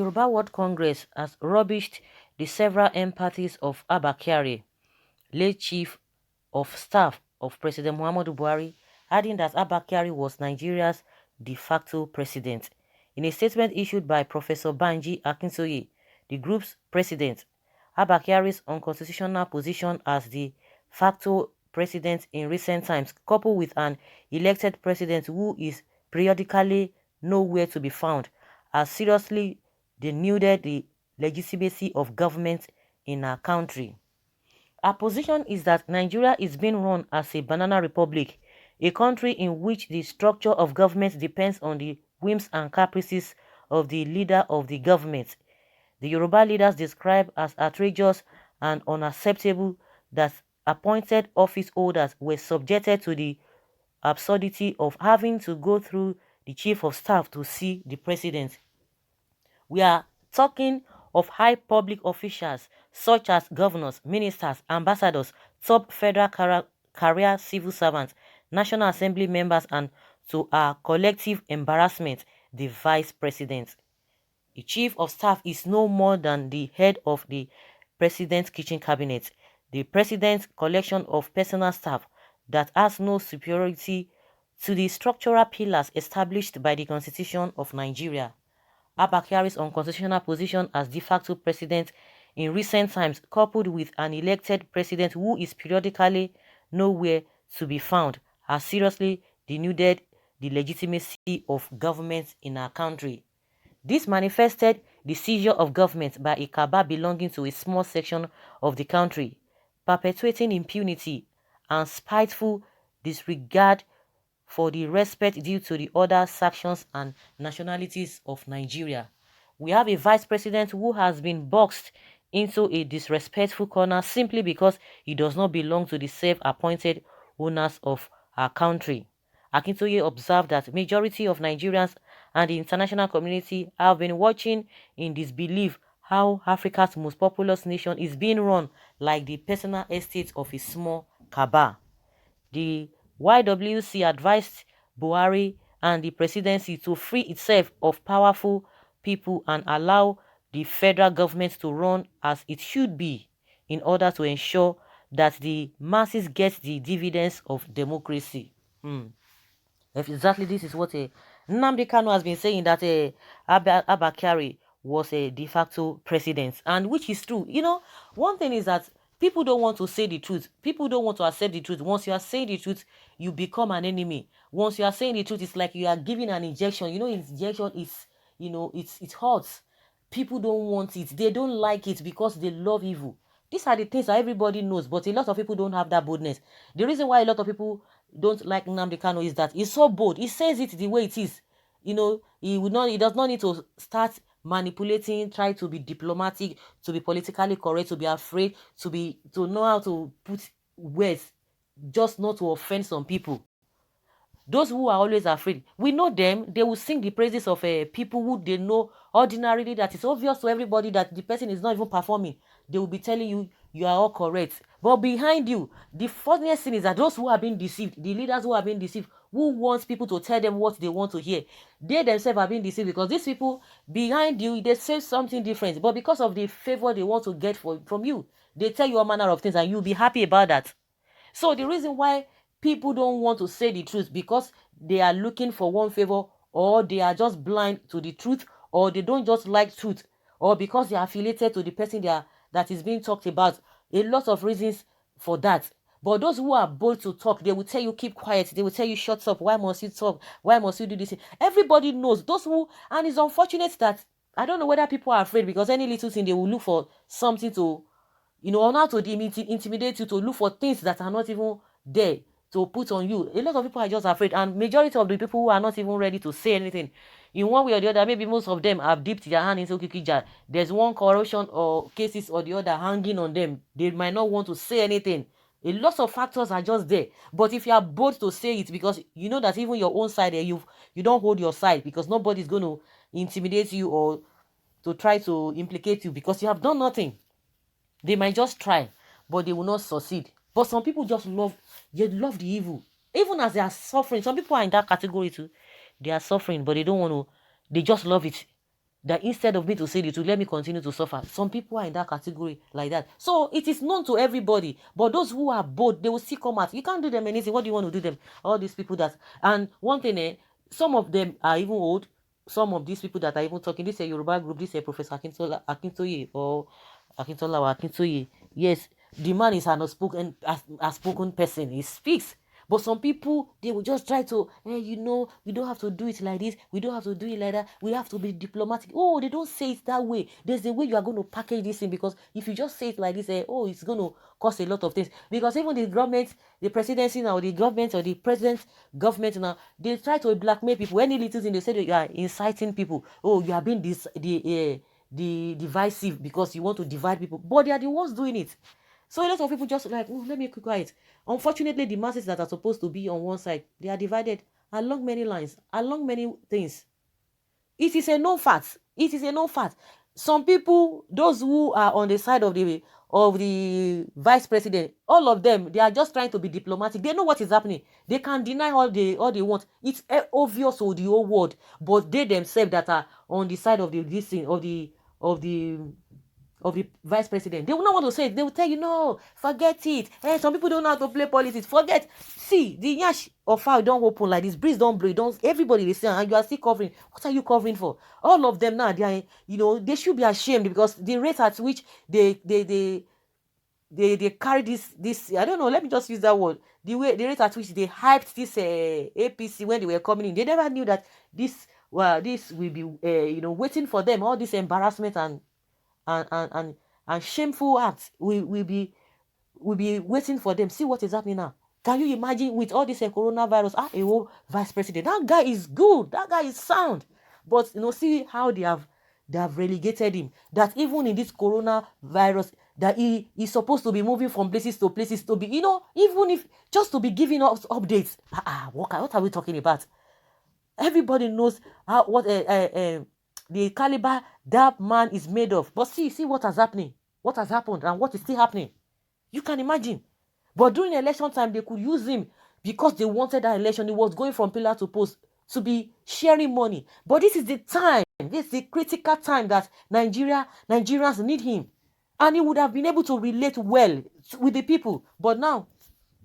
Yoruba World Congress has rubbished the several empathies of Abba Kyari, late Chief of Staff of President Muhammadu Buhari, adding that Abba Kyari was Nigeria's de facto president. In a statement issued by Professor Banji Akintoye, the group's president, Abba Kyari's unconstitutional position as de facto president in recent times, coupled with an elected president who is periodically nowhere to be found, has seriously denuded the legitimacy of government in our country. Our position is that Nigeria is being run as a banana republic, a country in which the structure of government depends on the whims and caprices of the leader of the government. The Yoruba leaders describe as outrageous and unacceptable that appointed office holders were subjected to the absurdity of having to go through the chief of staff to see the president. We are talking of high public officials such as governors, ministers, ambassadors, top federal career civil servants, National Assembly members, and to our collective embarrassment, the vice president. The chief of staff is no more than the head of the president's kitchen cabinet, the president's collection of personal staff that has no superiority to the structural pillars established by the Constitution of Nigeria. Abba Kyari's unconstitutional position as de facto president in recent times, coupled with an elected president who is periodically nowhere to be found, has seriously denuded the legitimacy of government in our country. This manifested the seizure of government by a cabal belonging to a small section of the country, perpetuating impunity and spiteful disregard for the respect due to the other sections and nationalities of Nigeria. We have a vice president who has been boxed into a disrespectful corner simply because he does not belong to the self-appointed owners of our country. Akintoye observed that majority of Nigerians and the international community have been watching in disbelief how Africa's most populous nation is being run like the personal estate of a small cabal. The YWC advised Buhari and the presidency to free itself of powerful people and allow the federal government to run as it should be in order to ensure that the masses get the dividends of democracy. Exactly, this is what Nnamdi Kanu has been saying, that Abba Kyari was a de facto president, and which is true. You know, one thing is that people don't want to say the truth. People don't want to accept the truth. Once you are saying the truth, you become an enemy. Once you are saying the truth, it's like you are giving an injection. You know, injection is, you know, it hurts. People don't want it. They don't like it because they love evil. These are the things that everybody knows, but a lot of people don't have that boldness. The reason why a lot of people don't like Nnamdi Kanu is that he's so bold. He says it the way it is. You know, he does not need to start manipulating, try to be diplomatic, to be politically correct, to be afraid, to know how to put words, just not to offend some people. Those who are always afraid, we know them. They will sing the praises of people who they know ordinarily that it's obvious to everybody that the person is not even performing. They will be telling you, you are all correct. But behind you, the funniest thing is that those who are being deceived, the leaders who are being deceived, who wants people to tell them what they want to hear, they themselves are being deceived, because these people behind you, they say something different. But because of the favor they want to get from you, they tell you all manner of things and you'll be happy about that. So the reason why people don't want to say the truth, because they are looking for one favor, or they are just blind to the truth, or they don't just like truth, or because they are affiliated to the person that is being talked about. A lot of reasons for that. But those who are bold to talk, they will tell you keep quiet. They will tell you shut up. Why must you talk? Why must you do this? Everybody knows. Those who, and it's unfortunate that I don't know whether people are afraid, because any little thing they will look for something to, you know, on how to intimidate you, to look for things that are not even there to put on you. A lot of people are just afraid, and majority of the people who are not even ready to say anything, in one way or the other, maybe most of them have dipped their hand into kiki jar. There's one corruption or cases or the other hanging on them. They might not want to say anything. A lot of factors are just there. But if you are bold to say it, because you know that even your own side, you don't hold your side, because nobody's going to intimidate you or to try to implicate you, because you have done nothing. They might just try, but they will not succeed. But some people just love the evil. Even as they are suffering, some people are in that category too. They are suffering, but they don't want to, they just love it. that instead of me to say the truth, let me continue to suffer. Some people are in that category like that. So it is known to everybody. But those who are bold, they will still come out. You can't do them anything. What do you want to do them? All these people that, and one thing, some of them are even old. Some of these people that are even talking, this is a Yoruba group, this is a Professor Akintoye or Akintoye. Yes, the man is an outspoken person. He speaks. But some people, they will just try to, we don't have to do it like this. We don't have to do it like that. We have to be diplomatic. Oh, they don't say it that way. There's a way you are going to package this thing, because if you just say it like this, it's going to cost a lot of things. Because even the government, the presidency now, the government or the president's government now, they try to blackmail people. Any little thing, they say that you are inciting people. Oh, you are being the divisive because you want to divide people. But they are the ones doing it. So a lot of people just like, oh, let me keep quiet. Unfortunately, the masses that are supposed to be on one side, they are divided along many lines, along many things. It is a known fact. It is a known fact. Some people, those who are on the side of the vice president, all of them, they are just trying to be diplomatic. They know what is happening. They can deny all they want. It's obvious to the whole world. But they themselves that are on the side of the vice president, they will not want to say it. They will tell you, no, forget it. Some people don't know how to play politics. Forget. See, the yash of how don't open like this. Breeze don't blow. Don't everybody listen, and you are still covering. What are you covering for? All of them now, they are, they should be ashamed, because the rate at which they carry this. I don't know. Let me just use that word. The rate at which they hyped this APC when they were coming in. They never knew that this will be waiting for them. All this embarrassment and shameful acts will be waiting for them. See what is happening now. Can you imagine with all this coronavirus? A whole vice president. That guy is good. That guy is sound. But see how they have relegated him. That even in this coronavirus, that he is supposed to be moving from places to places to be, even if just to be giving us updates. What are we talking about? Everybody knows what the caliber that man is made of. But see what has happened, and what is still happening. You can imagine. But during election time, they could use him because they wanted that election. He was going from pillar to post to be sharing money. But this is the time, this is the critical time that Nigerians need him. And he would have been able to relate well with the people. But now,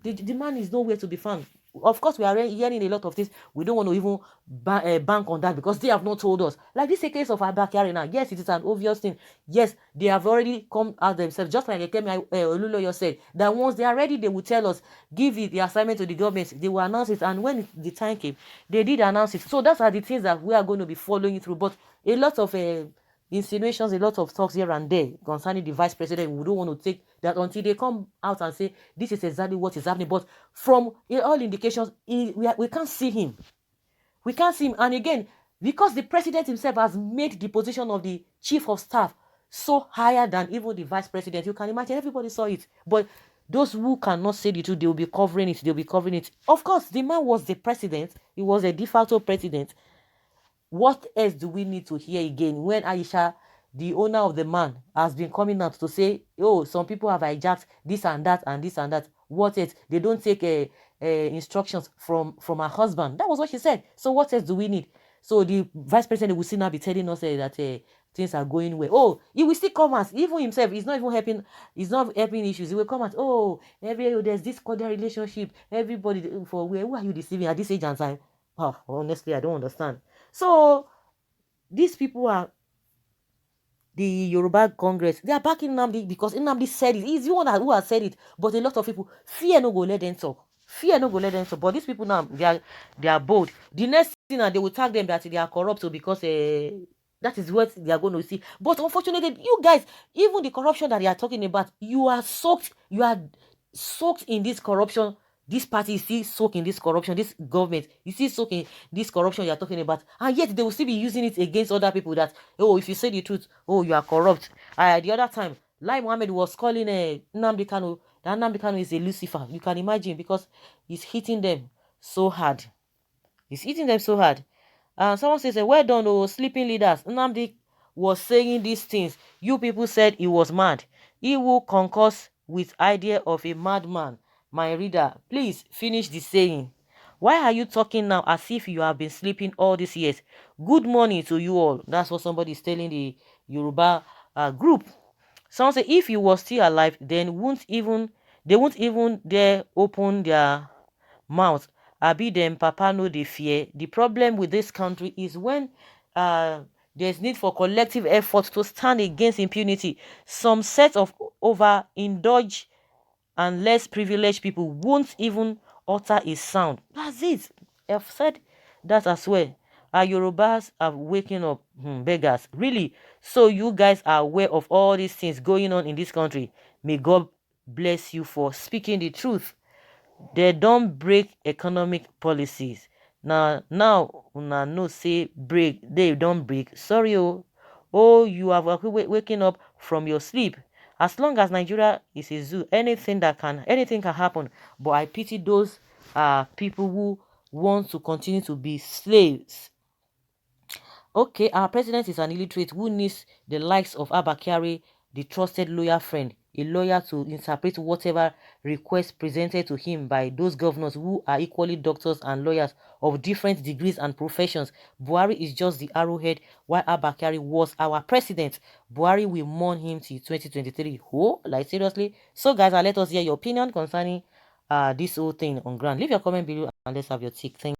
the man is nowhere to be found. Of course, we are hearing a lot of things. We don't want to even bank on that, because they have not told us. Like this is a case of Abba Kyari now. Yes, it is an obvious thing. Yes, they have already come out themselves. Just like Kemi Oluloyo said, that once they are ready, they will tell us, give it the assignment to the government. They will announce it. And when the time came, they did announce it. So those are the things that we are going to be following through. But a lot of insinuations, a lot of talks here and there concerning the vice president. We don't want to take that until they come out and say this is exactly what is happening. But from all indications, we can't see him. We can't see him. And again, because the president himself has made the position of the chief of staff so higher than even the vice president, you can imagine everybody saw it. But those who cannot say the truth, they will be covering it. They'll be covering it. Of course, the man was the president. He was a de facto president. What else do we need to hear again when Aisha, the owner of the man, has been coming out to say, oh, some people have hijacked this and that and this and that. What else? They don't take instructions from her husband. That was what she said. So what else do we need? So the vice president will still now be telling us that things are going well. Oh, he will still come out. Even himself, he's not even helping. He's not helping issues. He will come out. Oh, there's this cordial relationship. Everybody for where? Who are you deceiving at this age and time? Oh, honestly, I don't understand. So these people are the Yoruba Congress. They are backing Nnamdi because Nnamdi said it. He's the one who has said it. But a lot of people, fear no go let them talk. Fear no go let them talk. But these people now, they are bold. The next thing, they will tag them that they are corrupt because that is what they are going to see. But unfortunately, you guys, even the corruption that they are talking about, you are soaked in this corruption. This party is still soaking this corruption. This government is still soaking this corruption you are talking about. And yet they will still be using it against other people that, oh, if you say the truth, oh, you are corrupt. The other time, Lai Mohammed was calling Nnamdi Kanu. That Nnamdi Kanu is a Lucifer. You can imagine, because he's hitting them so hard. He's hitting them so hard. Someone says, well done, oh, sleeping leaders. Nnamdi was saying these things. You people said he was mad. He will concurs with idea of a madman. My reader, please finish the saying. Why are you talking now as if you have been sleeping all these years? Good morning to you all. That's what somebody is telling the Yoruba group. Someone say if you were still alive, then they won't even dare open their mouth. Abi them papa no dey fear. The problem with this country is when uh there's need for collective effort to stand against impunity. Some set of overindulged and less privileged people won't even utter a sound. That's it. I've said that as well. Our Yorubas are waking up, beggars. Really? So you guys are aware of all these things going on in this country. May God bless you for speaking the truth. They don't break economic policies. Now una know say break, they don't break. Sorry, you have waking up from your sleep. As long as Nigeria is a zoo, anything can happen. But I pity those people who want to continue to be slaves. Okay, our president is an illiterate who needs the likes of Abba Kyari, the trusted lawyer friend, a lawyer to interpret whatever request presented to him by those governors who are equally doctors and lawyers of different degrees and professions. Buhari is just the arrowhead, while Abba Kyari was our president. Buhari will mourn him till 2023. Oh, like seriously? So guys, let us hear your opinion concerning this whole thing on ground. Leave your comment below and let's have your take. Thank